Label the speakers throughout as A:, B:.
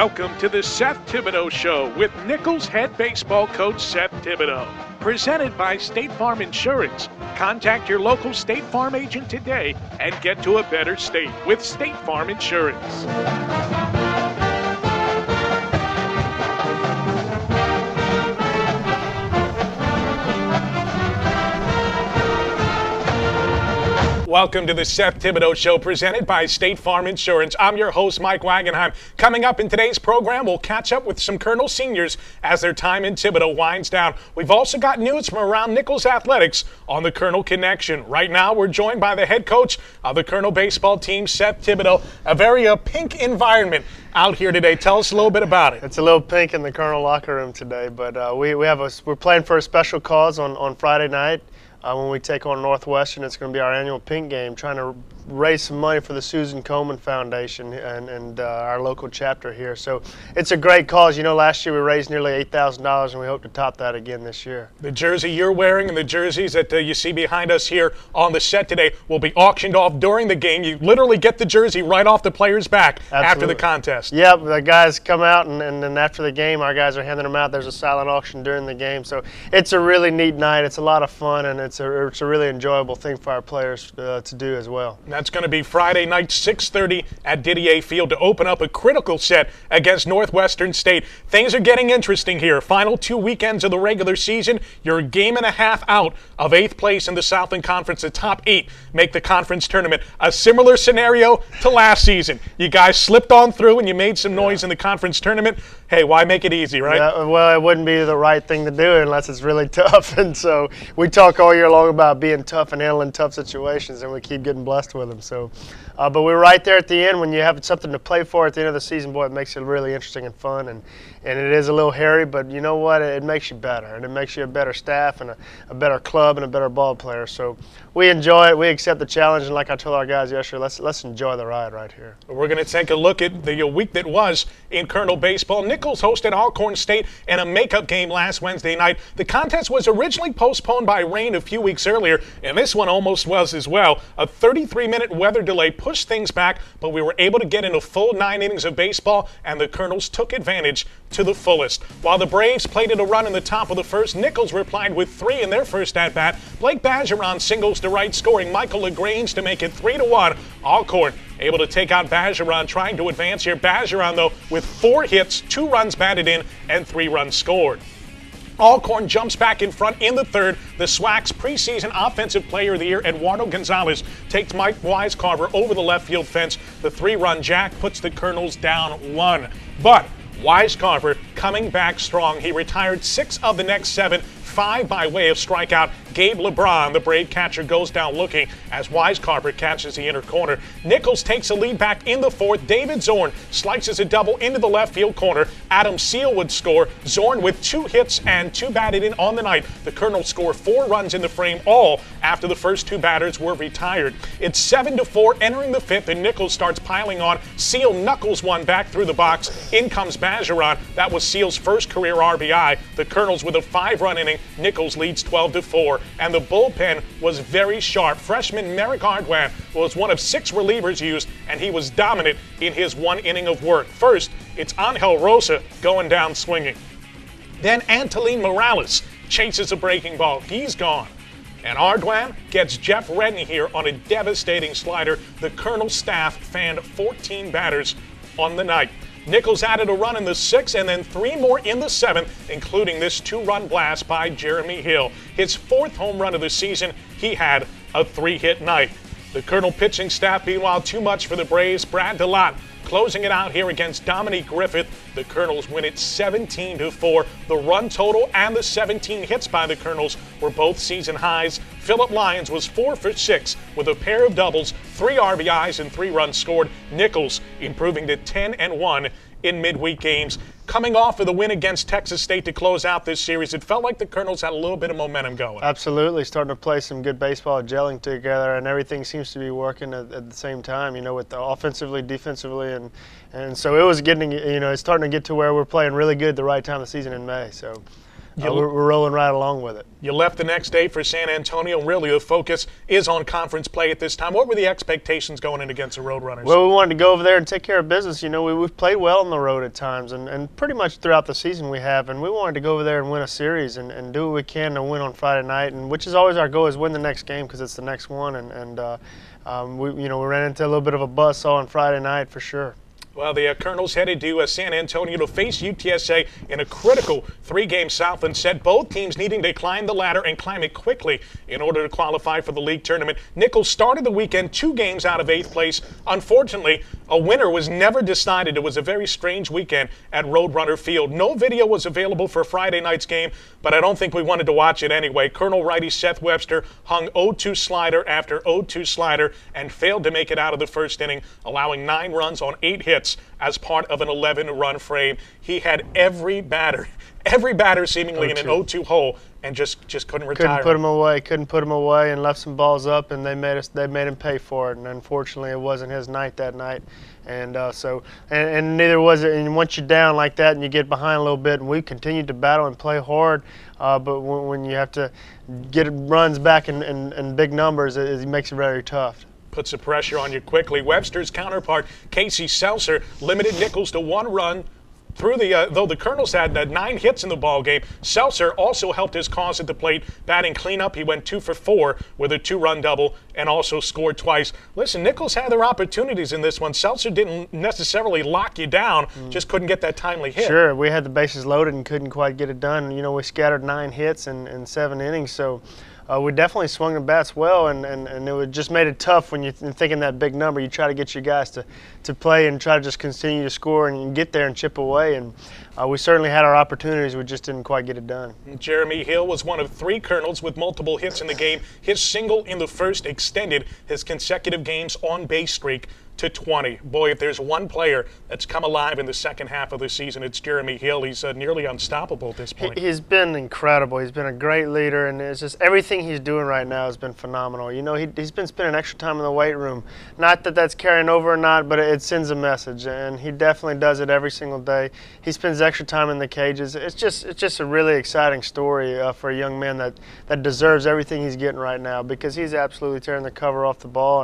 A: Welcome to the Seth Thibodeaux Show with Nicholls head baseball coach Seth Thibodeaux. Presented by State Farm Insurance. Contact your local State Farm agent today and get to a better state with State Farm Insurance.
B: Welcome to the Seth Thibodeaux Show presented by State Farm Insurance. I'm your host, Mike Wagenheim. Coming up in today's program, we'll catch up with some Colonel seniors as their time in Thibodeaux winds down. We've also got news from around Nicholls Athletics on the Colonel Connection. Right now, we're joined by the head coach of the Colonel baseball team, Seth Thibodeaux. A very pink environment out here today. Tell us a little bit about it.
C: It's a little pink in the Colonel locker room today, but we're playing for a special cause on Friday night. When we take on Northwestern, it's going to be our annual pink game, trying to raise some money for the Susan Komen Foundation and our local chapter here. So it's a great cause. You know, last year we raised nearly $8,000, and we hope to top that again this year.
B: The jersey you're wearing and the jerseys that you see behind us here on the set today will be auctioned off during the game. You literally get the jersey right off the player's back. Absolutely. After the contest.
C: Yep, the guys come out, and then after the game, our guys are handing them out. There's a silent auction during the game. So it's a really neat night. It's a lot of fun, and it's a really enjoyable thing for our players to do as well.
B: That's going to be Friday night, 6:30 at Didier Field to open up a critical set against Northwestern State. Things are getting interesting here. Final 2 weekends of the regular season. You're a game and a half out of 8th place in the Southland Conference. The top 8 make the conference tournament. A similar scenario to last season. You guys slipped on through and you made some noise in the conference tournament. Hey, why make it easy, right?
C: Yeah, well, it wouldn't be the right thing to do unless it's really tough. And so we talk all year long about being tough and handling tough situations, and we keep getting blessed with them. So, but we're right there at the end. When you have something to play for at the end of the season, boy, it makes it really interesting and fun. And it is a little hairy, but you know what? It makes you better, and it makes you a better staff and a better club and a better ball player. So we enjoy it. We accept the challenge, and like I told our guys yesterday, let's enjoy the ride right here.
B: We're going to take a look at the week that was in Colonel baseball. Nicholls hosted Alcorn State in a makeup game last Wednesday night. The contest was originally postponed by rain a few weeks earlier, and this one almost was as well. A 33-minute weather delay pushed things back, but we were able to get in a full 9 innings of baseball, and the Colonels took advantage to the fullest. While the Braves plated a run in the top of the first, Nicholls replied with 3 in their first at-bat. Blake Bajeron singles to right, scoring Michael LaGrange to make it 3-1. Alcorn able to take out Bajeron, trying to advance here. Bajeron, though, with 4 hits, 2 runs batted in, and 3 runs scored. Alcorn jumps back in front in the third. The SWAC's preseason Offensive Player of the Year, Eduardo Gonzalez, takes Mike Wisecarver over the left field fence. The 3-run jack puts the Colonels down 1. But Wisecarver coming back strong. He retired 6 of the next 7, 5 by way of strikeout. Gabe LeBron, the Brave catcher, goes down looking as Wisecarver catches the inner corner. Nicholls takes a lead back in the 4th. David Zorn slices a double into the left field corner. Adam Seal would score. Zorn with 2 hits and 2 batted in on the night. The Colonels score 4 runs in the frame, all after the first 2 batters were retired. It's 7-4 entering the 5th, and Nicholls starts piling on. Seal knuckles one back through the box. In comes Bajeron. That was Seal's first career RBI. The Colonels with a 5-run inning. Nicholls leads 12-4. And the bullpen was very sharp. Freshman Merrick Ardwan was one of 6 relievers used, and he was dominant in his 1 inning of work. First, it's Angel Rosa going down swinging. Then Antolin Morales chases a breaking ball. He's gone. And Ardwan gets Jeff Redney here on a devastating slider. The Colonel staff fanned 14 batters on the night. Nicholls added a run in the 6th and then 3 more in the 7th, including this 2-run blast by Jeremy Hill. His 4th home run of the season. He had a 3-hit night. The Colonel pitching staff, meanwhile, too much for the Braves. Brad DeLotte closing it out here against Dominique Griffith. The Colonels win it 17-4. The run total and the 17 hits by the Colonels were both season highs. Phillip Lyons was 4 for 6 with a pair of doubles, 3 RBIs, and 3 runs scored. Nicholls improving to 10-1 in midweek games. Coming off of the win against Texas State to close out this series, it felt like the Colonels had a little bit of momentum going.
C: Absolutely, starting to play some good baseball, gelling together, and everything seems to be working at the same time, you know, with the offensively, defensively, and so it was getting, you know, it's starting to get to where we're playing really good the right time of the season in May. So we're rolling right along with it.
B: You left the next day for San Antonio. Really, the focus is on conference play at this time. What were the expectations going in against the Roadrunners?
C: Well, we wanted to go over there and take care of business. You know, we've played well on the road at times, and pretty much throughout the season we have. And we wanted to go over there and win a series and do what we can to win on Friday night, and which is always our goal, is win the next game because it's the next one. We ran into a little bit of a buzzsaw on Friday night for sure.
B: Well, the Colonels headed to San Antonio to face UTSA in a critical 3-game Southland set. Both teams needing to climb the ladder and climb it quickly in order to qualify for the league tournament. Nicholls started the weekend 2 games out of 8th place. Unfortunately, a winner was never decided. It was a very strange weekend at Roadrunner Field. No video was available for Friday night's game, but I don't think we wanted to watch it anyway. Colonel righty Seth Webster hung 0-2 slider after 0-2 slider and failed to make it out of the first inning, allowing 9 runs on 8 hits as part of an 11-run frame. He had every batter seemingly in an 0-2 hole, and just couldn't retire.
C: Couldn't put him away, and left some balls up, and they made him pay for it. And unfortunately, it wasn't his night that night, and neither was it. And once you're down like that, and you get behind a little bit, and we continued to battle and play hard, but when you have to get runs back in big numbers, it makes it very tough.
B: Puts the pressure on you quickly. Webster's counterpart, Casey Seltzer, limited Nicholls to 1 run through though the Colonels had 9 hits in the ball game. Seltzer also helped his cause at the plate, batting cleanup. He went 2 for 4 with a 2-run double and also scored twice. Listen, Nicholls had their opportunities in this one. Seltzer didn't necessarily lock you down, just couldn't get that timely hit.
C: Sure, we had the bases loaded and couldn't quite get it done. You know, we scattered 9 hits in 7 innings, so we definitely swung the bats well, and it just made it tough when you're thinking that big number. You try to get your guys to play and try to just continue to score and get there and chip away, and we certainly had our opportunities. We just didn't quite get it done.
B: Jeremy Hill was one of 3 Colonels with multiple hits in the game. His single in the first extended his consecutive games on base streak to 20. Boy, if there's one player that's come alive in the second half of the season, it's Jeremy Hill. He's nearly unstoppable at this point.
C: He's been incredible. He's been a great leader, and it's just everything he's doing right now has been phenomenal. You know, he's been spending extra time in the weight room. Not that that's carrying over or not, but it sends a message, and he definitely does it every single day. He spends extra time in the cages. It's just a really exciting story for a young man that deserves everything he's getting right now, because he's absolutely tearing the cover off the ball,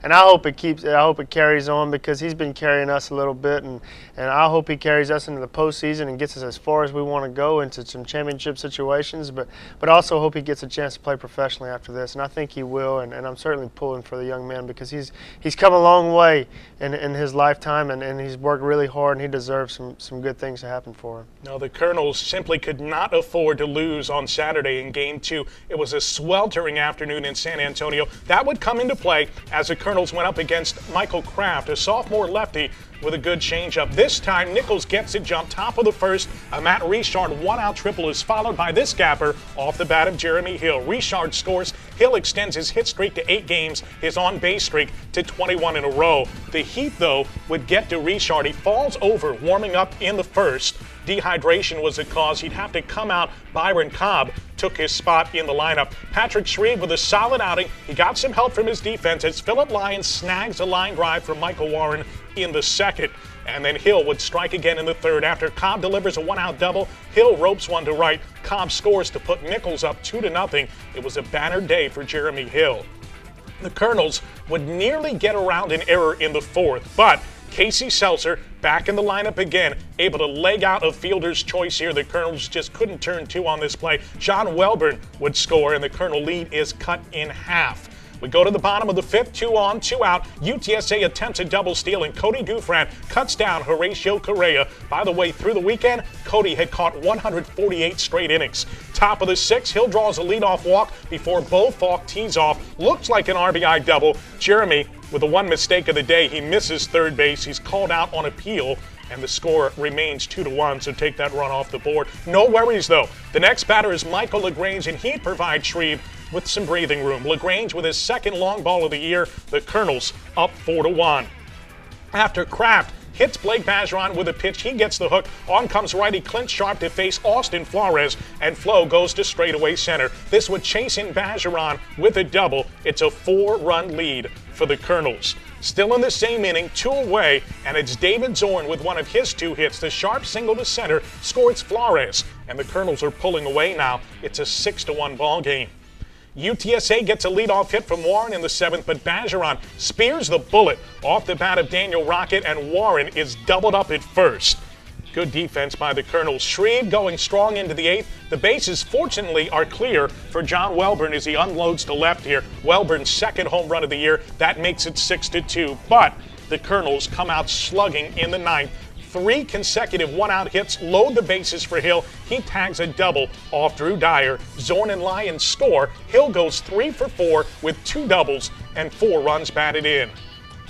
C: and I hope it carries on, because he's been carrying us a little bit, and I hope he carries us into the postseason and gets us as far as we want to go into some championship situations, but also hope he gets a chance to play professionally after this, and I think he will, and I'm certainly pulling for the young man, because he's come a long way in his lifetime, and he's worked really hard, and he deserves some good things to happen for him.
B: No, the Colonels simply could not afford to lose on Saturday in Game 2. It was a sweltering afternoon in San Antonio. That would come into play as the Colonels went up against Michael Kraft, a sophomore lefty with a good changeup. This time, Nicholls gets it jump top of the first. A Matt Richard 1-out triple is followed by this gapper off the bat of Jeremy Hill. Richard scores. Hill extends his hit streak to 8 games, his on-base streak to 21 in a row. The heat, though, would get to Richard. He falls over warming up in the first. Dehydration was the cause. He'd have to come out. Byron Cobb took his spot in the lineup. Patrick Shreve with a solid outing. He got some help from his defense as Phillip Lyons snags a line drive from Michael Warren in the second. And then Hill would strike again in the third. After Cobb delivers a 1-out double, Hill ropes one to right. Cobb scores to put Nicholls up 2-0. It was a banner day for Jeremy Hill. The Colonels would nearly get around an error in the fourth, but Casey Seltzer back in the lineup again, able to leg out a fielder's choice here. The Colonels just couldn't turn 2 on this play. John Welburn would score, and the Colonel lead is cut in half. We go to the bottom of the 5th, 2 on, 2 out. UTSA attempts a double steal, and Cody Dufran cuts down Horatio Correa. By the way, through the weekend, Cody had caught 148 straight innings. Top of the 6th, Hill draws a leadoff walk before Bo Falk tees off. Looks like an RBI double. Jeremy, with the one mistake of the day, he misses third base. He's called out on appeal, and the score remains 2-1, so take that run off the board. No worries, though. The next batter is Michael LaGrange, and he provides Shreve with some breathing room. LaGrange with his second long ball of the year. The Colonels up 4-1. After Kraft hits Blake Bergeron with a pitch. He gets the hook. On comes righty Clint Sharp to face Austin Flores, and Flo goes to straightaway center. This would chase in Bergeron with a double. It's a 4-run lead for the Colonels. Still in the same inning, 2 away, and it's David Zorn with one of his 2 hits. The sharp single to center scores Flores, and the Colonels are pulling away now. It's a 6-1 ball game. UTSA gets a leadoff hit from Warren in the 7th, but Bergeron spears the bullet off the bat of Daniel Rocket, and Warren is doubled up at first. Good defense by the Colonels. Shreve going strong into the 8th. The bases, fortunately, are clear for John Welborn as he unloads to left here. Welborn's 2nd home run of the year. That makes it 6-2. But the Colonels come out slugging in the 9th. 3 consecutive one-out hits load the bases for Hill. He tags a double off Drew Dyer. Zorn and Lyons score. Hill goes 3 for 4 with 2 doubles and 4 runs batted in.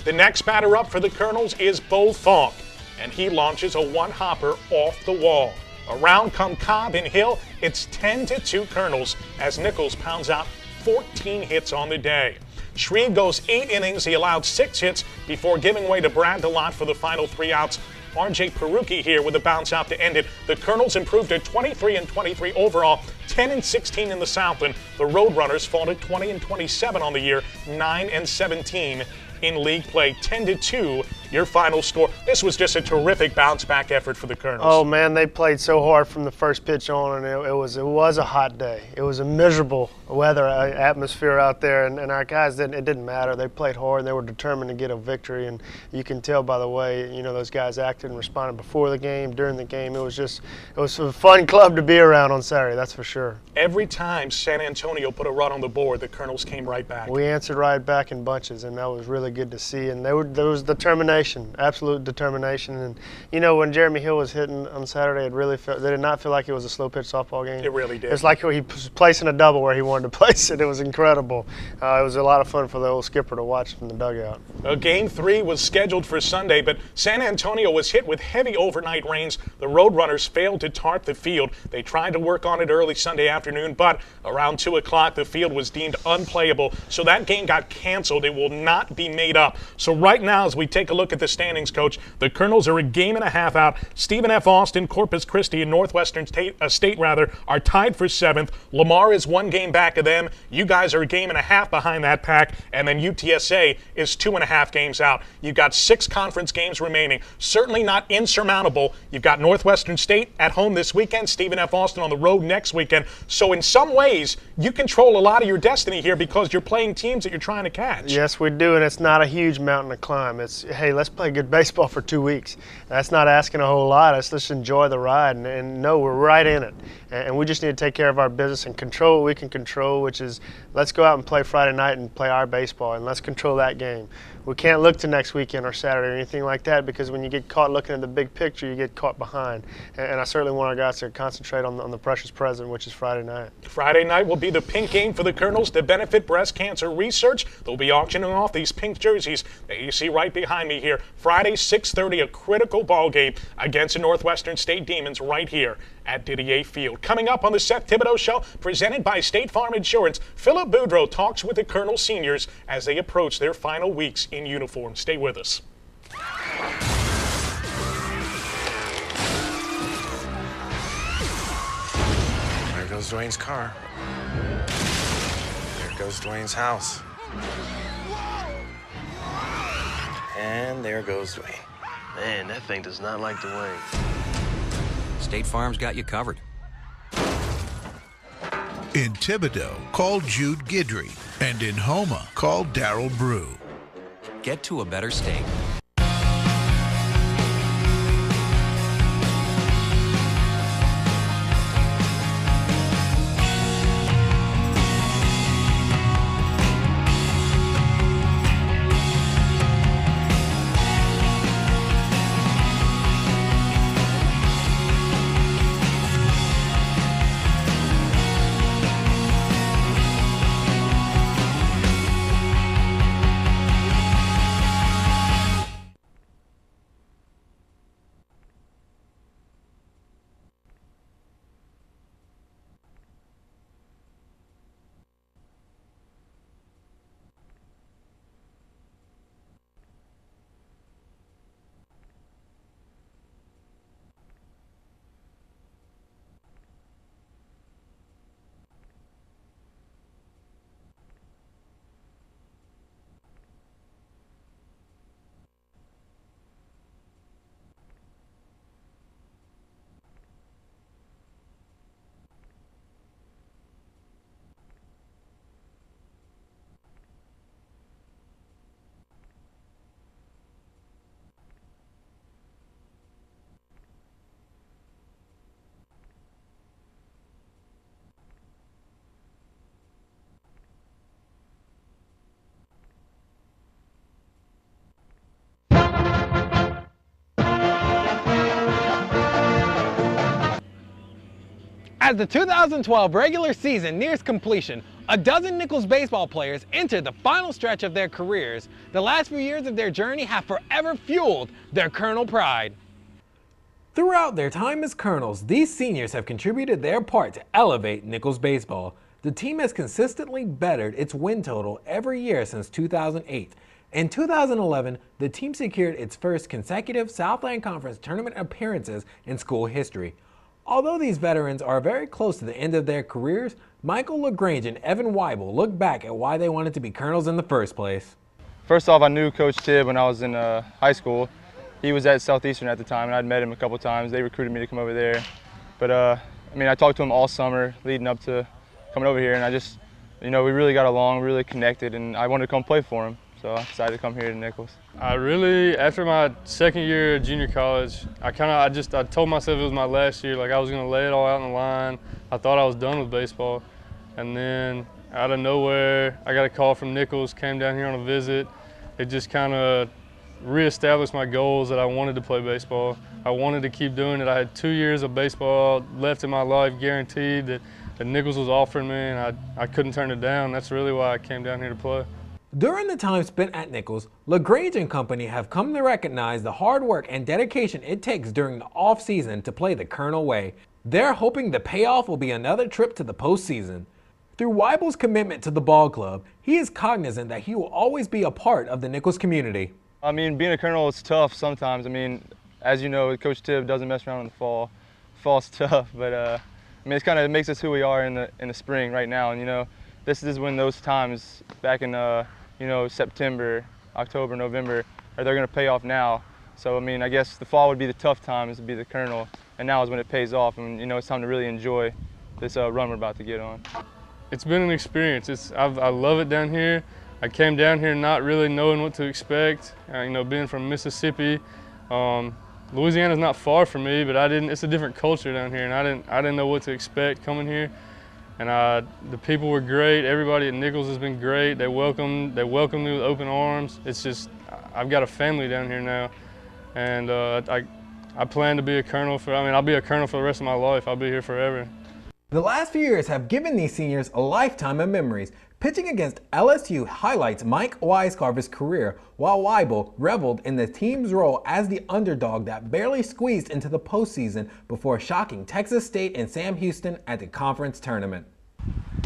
B: The next batter up for the Colonels is Bo Falk, and he launches a 1-hopper off the wall. Around come Cobb and Hill. It's 10-2 Colonels as Nicholls pounds out 14 hits on the day. Shreve goes 8 innings. He allowed 6 hits before giving way to Brad DeLotte for the final 3 outs. R.J. Perucci here with a bounce out to end it. The Colonels improved to 23-23 overall, 10-16 in the Southland. The Roadrunners fall to 20-27 on the year, 9-17 in league play. 10-2, your final score. This was just a terrific bounce-back effort for the Colonels.
C: Oh, man, they played so hard from the first pitch on, and it was a hot day. It was a miserable weather atmosphere out there, and our guys, it didn't matter. They played hard, and they were determined to get a victory, and you can tell by the way, those guys acted and responded before the game, during the game. It was a fun club to be around on Saturday, that's for sure.
B: Every time San Antonio put a run on the board, the Colonels came right back.
C: We answered right back in bunches, and that was really good to see. And there was determination, absolute determination. And when Jeremy Hill was hitting on Saturday, they did not feel like it was a slow pitch softball game.
B: It really did.
C: It's like he was placing a double where he wanted to place it. It was incredible. It was a lot of fun for the old skipper to watch from the dugout.
B: Game 3 was scheduled for Sunday, but San Antonio was hit with heavy overnight rains. The Roadrunners failed to tarp the field. They tried to work on it early Sunday afternoon, but around 2 o'clock, the field was deemed unplayable, so that game got canceled. It will not be made up. So right now, as we take a look at the standings, Coach, the Colonels are a game and a half out. Stephen F. Austin, Corpus Christi, and Northwestern State are tied for 7th. Lamar is 1 game back of them. You guys are a game and a half behind that pack, and then UTSA is 2.5 games out. You've got 6 conference games remaining. Certainly not insurmountable. You've got Northwestern State at home this weekend, Stephen F. Austin on the road next weekend. So in some ways, you control a lot of your destiny here because you're playing teams that you're trying to catch.
C: Yes, we do, and it's not a huge mountain to climb. It's, hey, let's play good baseball for 2 weeks. That's not asking a whole lot. Let's enjoy the ride, and no, we're right in it. And we just need to take care of our business and control what we can control, which is let's go out and play Friday night and play our baseball, and let's control that game. We can't look to next weekend or Saturday or anything like that, because when you get caught looking at the big picture, you get caught behind. And I certainly want our guys to concentrate on the precious present, which is Friday night.
B: Friday night will be the pink game for the Colonels to benefit breast cancer research. They'll be auctioning off these pink jerseys that you see right behind me here. Friday, 6:30, a critical ball game against the Northwestern State Demons right here at Didier Field. Coming up on the Seth Thibodeaux Show, presented by State Farm Insurance, Philip Boudreau talks with the Colonel seniors as they approach their final weeks in uniform. Stay with us.
D: There goes Dwayne's car. There goes Dwayne's house. And there goes Dwayne.
E: Man, that thing does not like Dwayne.
F: State Farm's got you covered.
G: In Thibodeaux, call Jude Guidry. And in Homa, call Darryl Brew.
F: Get to a better state.
H: As the 2012 regular season nears completion, a dozen Nicholls baseball players enter the final stretch of their careers. The last few years of their journey have forever fueled their Colonel pride. Throughout their time as Colonels, these seniors have contributed their part to elevate Nicholls baseball. The team has consistently bettered its win total every year since 2008. In 2011, the team secured its first consecutive Southland Conference tournament appearances in school history. Although these veterans are very close to the end of their careers, Michael LaGrange and Evan Weibel look back at why they wanted to be Colonels in the first place.
I: First off, I knew Coach Tibb when I was in high school. He was at Southeastern at the time, and I'd met him a couple times. They recruited me to come over there. But, I mean, I talked to him all summer leading up to coming over here, and I just, we really got along, really connected, and I wanted to come play for him. So I decided to come here to Nicholls.
J: After my second year of junior college, I told myself it was my last year. Like I was gonna lay it all out on the line. I thought I was done with baseball. And then out of nowhere, I got a call from Nicholls, came down here on a visit. It just kind of reestablished my goals that I wanted to play baseball. I wanted to keep doing it. I had 2 years of baseball left in my life, guaranteed that Nicholls was offering me, and I couldn't turn it down. That's really why I came down here to play.
H: During the time spent at Nicholls, LaGrange and company have come to recognize the hard work and dedication it takes during the off-season to play the Colonel way. They're hoping the payoff will be another trip to the postseason. Through Weibel's commitment to the ball club, he is cognizant that he will always be a part of the Nicholls community.
I: I mean, being a Colonel is tough sometimes. I mean, as you know, Coach Tibb doesn't mess around in the fall. Fall's tough, but I mean, it makes us who we are in the spring right now. And this is when those times back in September, October, November, they're going to pay off now. So, I mean, I guess the fall would be the tough times to be the Colonel, and now is when it pays off, and, it's time to really enjoy this run we're about to get on.
J: It's been an experience. I love it down here. I came down here not really knowing what to expect. Being from Mississippi, Louisiana's not far from me, but it's a different culture down here, and I didn't know what to expect coming here. And the people were great. Everybody at Nicholls has been great. They welcomed me with open arms. It's just, I've got a family down here now, and I plan to be a Colonel I'll be a Colonel for the rest of my life. I'll be here forever.
H: The last few years have given these seniors a lifetime of memories. Pitching against LSU highlights Mike Weiscarver's career, while Weibel reveled in the team's role as the underdog that barely squeezed into the postseason before shocking Texas State and Sam Houston at the conference tournament.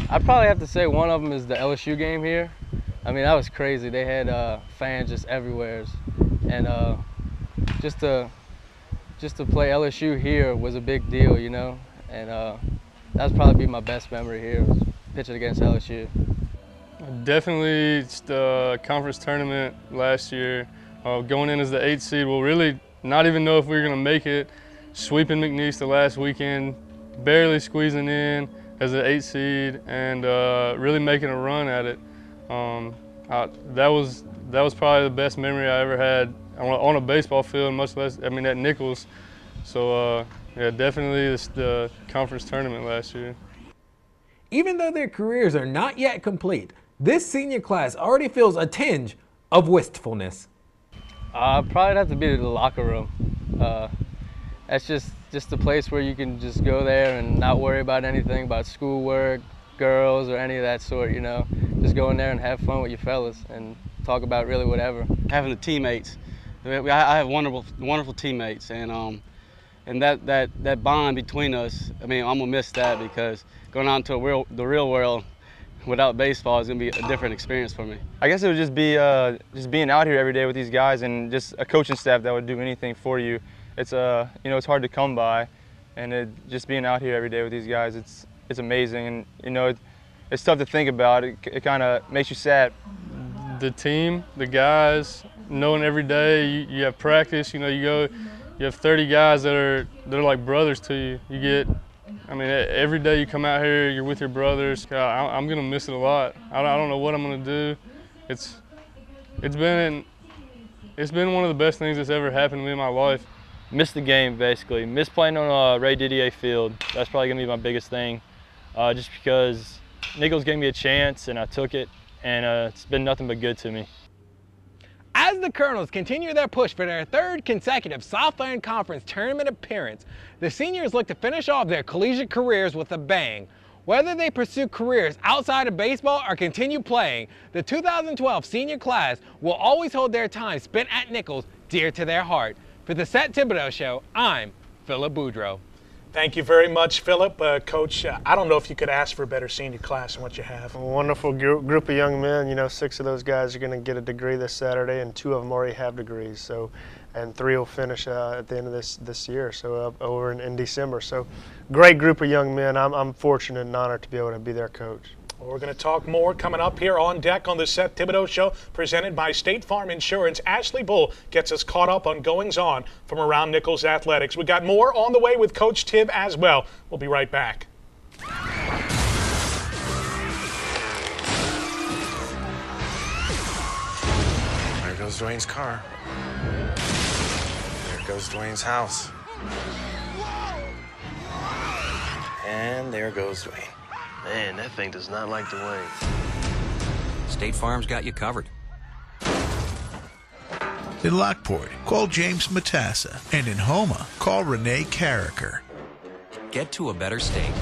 K: I'd probably have to say one of them is the LSU game here. I mean, that was crazy. They had fans just everywhere, and just to play LSU here was a big deal, and that would probably be my best memory here, was pitching against LSU.
J: Definitely the conference tournament last year, going in as the 8th seed. We'll really not even know if we were going to make it. Sweeping McNeese the last weekend, barely squeezing in as the 8th seed, and really making a run at it. That was probably the best memory I ever had on a baseball field, much less, at Nicholls. So yeah, definitely the conference tournament last year.
H: Even though their careers are not yet complete, this senior class already feels a tinge of wistfulness.
K: Probably have to be the locker room. That's just the place where you can just go there and not worry about anything about schoolwork, girls, or any of that sort, Just go in there and have fun with your fellas and talk about really whatever.
L: Having the teammates. I have wonderful teammates, and that bond between us, I'm gonna miss that, because going out into the real world without baseball is gonna be a different experience for me.
I: I guess it would just be just being out here every day with these guys, and just a coaching staff that would do anything for you. It's it's hard to come by, and just being out here every day with these guys, it's amazing, and it's tough to think about. It kind of makes you sad.
J: The team, the guys, knowing every day you have practice. You have 30 guys that are like brothers to you. You get, every day you come out here, you're with your brothers. I'm gonna miss it a lot. I don't know what I'm gonna do. It's been one of the best things that's ever happened to me in my life.
M: Miss the game, basically. Miss playing on Ray Didier Field. That's probably gonna be my biggest thing, just because Nicholls gave me a chance and I took it, and it's been nothing but good to me.
H: As the Colonels continue their push for their third consecutive Southland Conference tournament appearance, the seniors look to finish off their collegiate careers with a bang. Whether they pursue careers outside of baseball or continue playing, the 2012 senior class will always hold their time spent at Nicholls dear to their heart. For the Seth Thibodeaux Show, I'm Philip Boudreau.
B: Thank you very much, Philip. Coach, I don't know if you could ask for a better senior class than what you have.
C: A wonderful group of young men. You know, 6 of those guys are going to get a degree this Saturday, and 2 of them already have degrees. So, and 3 will finish at the end of this year, so over in December. So, great group of young men. I'm fortunate and honored to be able to be their coach.
B: Well, we're going to talk more coming up here on deck on the Seth Thibodeaux Show, presented by State Farm Insurance. Ashley Bull gets us caught up on goings-on from around Nicholls Athletics. We got more on the way with Coach Tib as well. We'll be right back.
D: There goes Dwayne's car. There goes Dwayne's house. And there goes Dwayne.
E: Man, that thing does not like Dwayne.
F: State Farm's got you covered.
G: In Lockport, call James Matassa. And in Homa, call Renee Carricker.
F: Get to a better state.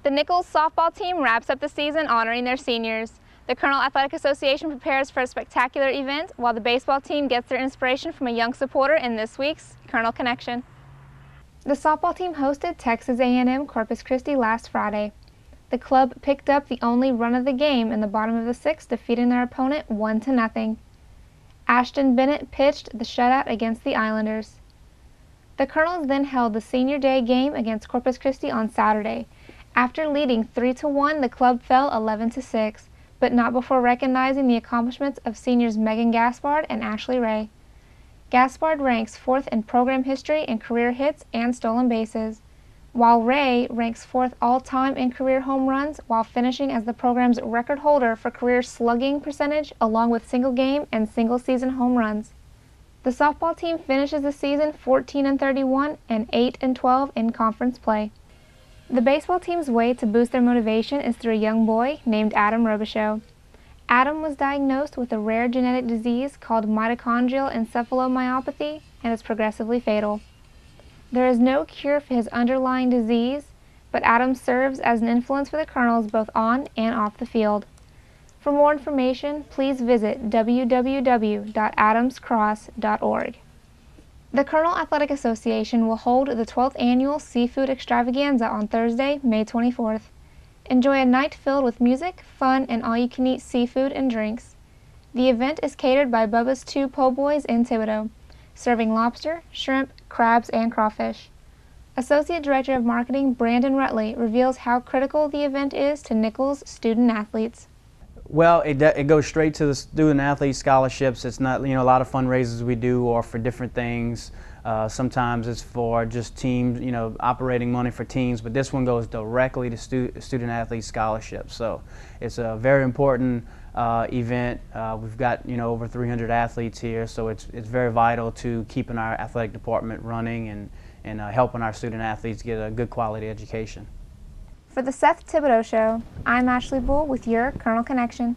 N: The Nicholls softball team wraps up the season honoring their seniors. The Colonel Athletic Association prepares for a spectacular event, while the baseball team gets their inspiration from a young supporter in this week's Colonel Connection. The softball team hosted Texas A&M Corpus Christi last Friday. The club picked up the only run of the game in the bottom of the 6th, defeating their opponent 1-0. Ashton Bennett pitched the shutout against the Islanders. The Colonels then held the senior day game against Corpus Christi on Saturday. After leading 3-1, the club fell 11-6, but not before recognizing the accomplishments of seniors Megan Gaspard and Ashley Ray. Gaspard ranks 4th in program history in career hits and stolen bases, while Ray ranks 4th all-time in career home runs, while finishing as the program's record holder for career slugging percentage along with single-game and single-season home runs. The softball team finishes the season 14-31 and 8-12 in conference play. The baseball team's way to boost their motivation is through a young boy named Adam Robichaux. Adam was diagnosed with a rare genetic disease called mitochondrial encephalomyopathy and is progressively fatal. There is no cure for his underlying disease, but Adam serves as an influence for the Colonels both on and off the field. For more information, please visit www.adamscross.org. The Colonel Athletic Association will hold the 12th Annual Seafood Extravaganza on Thursday, May 24th. Enjoy a night filled with music, fun, and all-you-can-eat seafood and drinks. The event is catered by Bubba's 2 Po' Boys in Thibodeaux, serving lobster, shrimp, crabs, and crawfish. Associate Director of Marketing Brandon Rutley reveals how critical the event is to Nicholls student-athletes.
O: Well, it goes straight to the student-athlete scholarships. It's not, a lot of fundraisers we do are for different things. Sometimes it's for just teams, operating money for teams, but this one goes directly to student athlete scholarships. So it's a very important event. We've got over 300 athletes here, so it's very vital to keeping our athletic department running and helping our student athletes get a good quality education.
N: For the Seth Thibodeaux Show, I'm Ashley Bull with your Colonel Connection.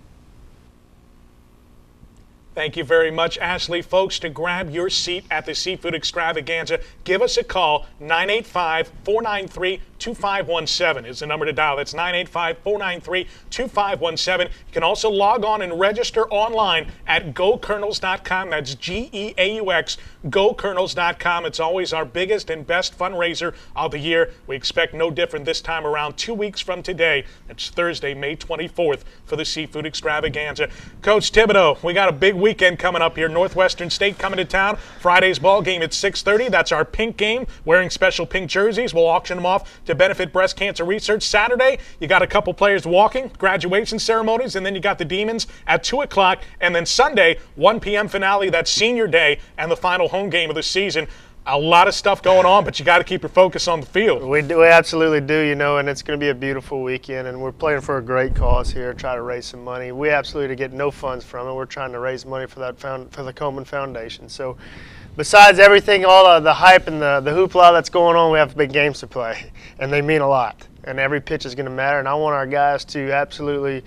B: Thank you very much, Ashley. Folks, to grab your seat at the Seafood Extravaganza, give us a call. 985-493-2517 is the number to dial. That's 985-493-2517. You can also log on and register online at GoColonels.com. That's G-E-A-U-X, GoColonels.com. It's always our biggest and best fundraiser of the year. We expect no different this time around 2 weeks from today. It's Thursday, May 24th for the Seafood Extravaganza. Coach Thibodeaux, we got a big weekend coming up here. Northwestern State coming to town. Friday's ball game at 6:30. That's our pink game. Wearing special pink jerseys. We'll auction them off to benefit breast cancer research. Saturday, you got a couple players walking, graduation ceremonies, and then you got the Demons at 2 o'clock. And then Sunday, 1 p.m. finale. That's senior day and the final home game of the season. A lot of stuff going on, but you got to keep your focus on the field.
C: We absolutely do, and it's going to be a beautiful weekend, and we're playing for a great cause here, try to raise some money. We absolutely get no funds from it. We're trying to raise money for for the Coleman Foundation. So besides everything, all the hype and the hoopla that's going on, we have big games to play, and they mean a lot. And every pitch is going to matter, and I want our guys to absolutely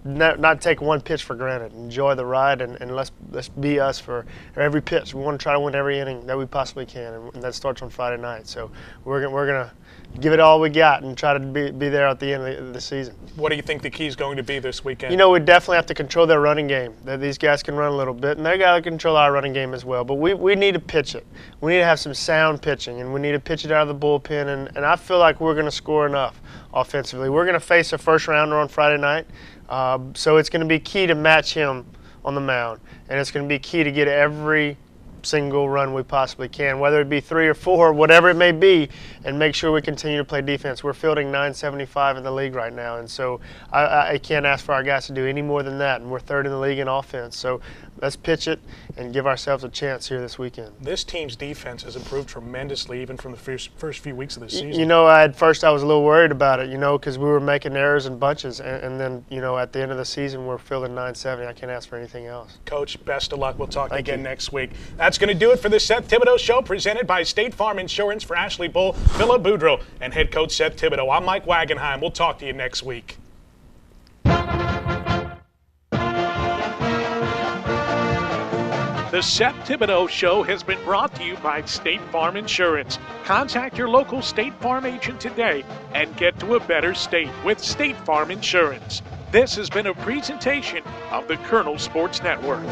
C: not take one pitch for granted. Enjoy the ride, and let's be us for every pitch. We want to try to win every inning that we possibly can, and that starts on Friday night. So we're gonna give it all we got and try to be there at the end of the season.
B: What do you think the key is going to be this weekend?
C: We definitely have to control their running game. These guys can run a little bit, and they got to control our running game as well. But we need to pitch it. We need to have some sound pitching, and we need to pitch it out of the bullpen. And I feel like we're going to score enough offensively. We're going to face a first rounder on Friday night. So it's going to be key to match him on the mound, and it's going to be key to get every single run we possibly can, whether it be 3 or 4, whatever it may be, and make sure we continue to play defense. We're fielding 975 in the league right now, and so I can't ask for our guys to do any more than that, and we're 3rd in the league in offense. So let's pitch it and give ourselves a chance here this weekend.
B: This team's defense has improved tremendously even from the first few weeks of the season.
C: At first I was a little worried about it, because we were making errors in bunches, and then, at the end of the season we're fielding 970. I can't ask for anything else.
B: Coach, best of luck. We'll talk again next week. That's going to do it for the Seth Thibodeaux Show, presented by State Farm Insurance. For Ashley Bull, Philip Boudreau, and head coach Seth Thibodeaux, I'm Mike Wagenheim. We'll talk to you next week.
A: The Seth Thibodeaux Show has been brought to you by State Farm Insurance. Contact your local State Farm agent today and get to a better state with State Farm Insurance. This has been a presentation of the Colonel Sports Network.